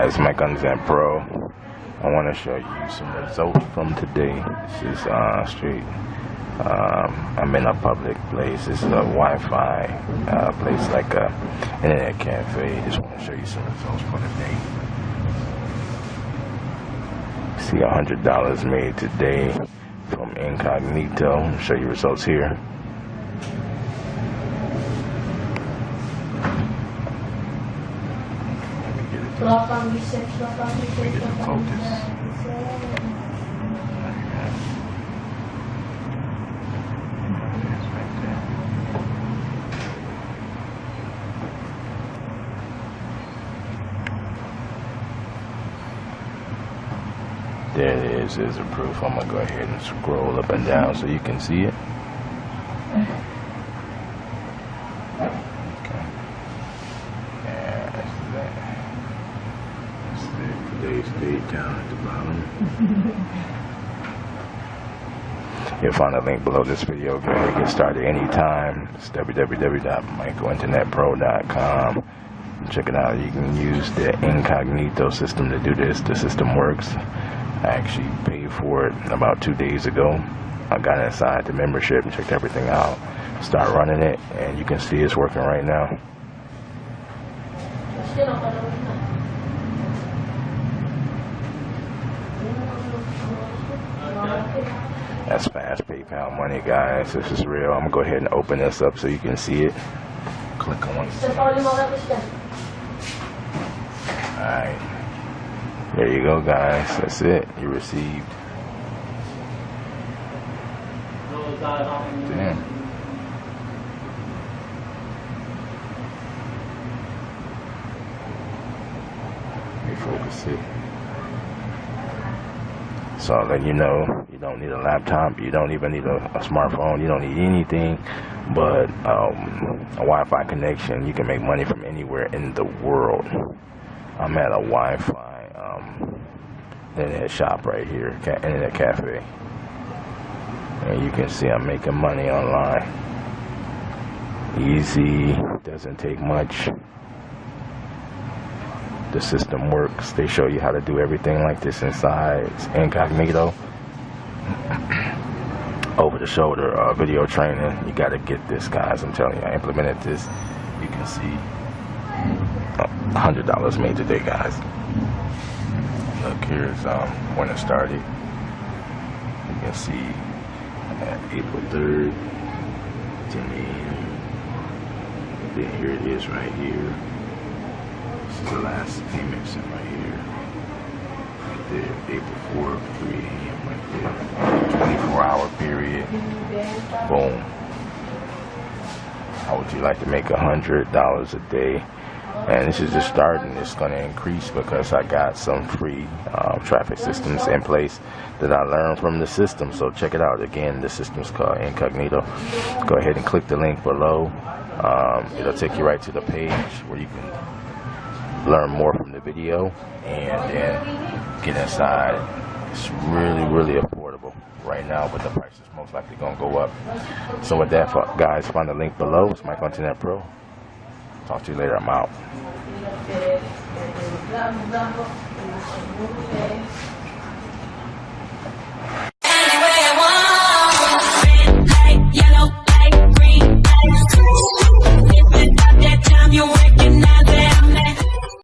guys, Mike on Zen Pro. I want to show you some results from today. This is straight. I'm in a public place. This is a Wi-Fi place, like a internet cafe. Just want to show you some results for today. See, $100 made today from Incognito. I'll show you results here. There it is. There's a proof. I'm gonna go ahead and scroll up and down so you can see it. Okay. Yeah, that's that. Today's date down at the bottom. You'll find a link below this video. Go ahead and get started anytime. It's www.michaelinternetpro.com. Check it out. You can use the Incognito system to do this. The system works. I actually paid for it about 2 days ago. I got inside the membership and checked everything out. Start running it, and you can see it's working right now. That's fast PayPal money, guys. This is real. I'm gonna go ahead and open this up so you can see it. Click on it. Alright. There you go, guys. That's it. You received. Damn. Let me focus it. So I'll let you know, you don't need a laptop, you don't even need a smartphone, you don't need anything but a Wi-Fi connection. You can make money from anywhere in the world. I'm at a Wi-Fi internet shop right here, internet cafe. And you can see I'm making money online. Easy, doesn't take much. The system works. They show you how to do everything like this inside. It's Incognito. Over the shoulder video training. You got to get this, guys. I'm telling you, I implemented this. You can see $100 made today, guys. Look, here's when it started. You can see at April 3rd. Then here it is right here. This is the last payment sent right here. Right there, April 4th, 3 a.m. right there. 24-hour period. Boom. How would you like to make $100 a day? And this is just starting. It's going to increase because I got some free traffic systems in place that I learned from the system. So check it out. Again, the system's called Incognito. Go ahead and click the link below. It'll take you right to the page where you can learn more from the video and then get inside. It's really, really affordable right now, but the price is most likely going to go up. So with that, guys, find the link below. It's Mike on Internet Pro. Talk to you later. I'm out.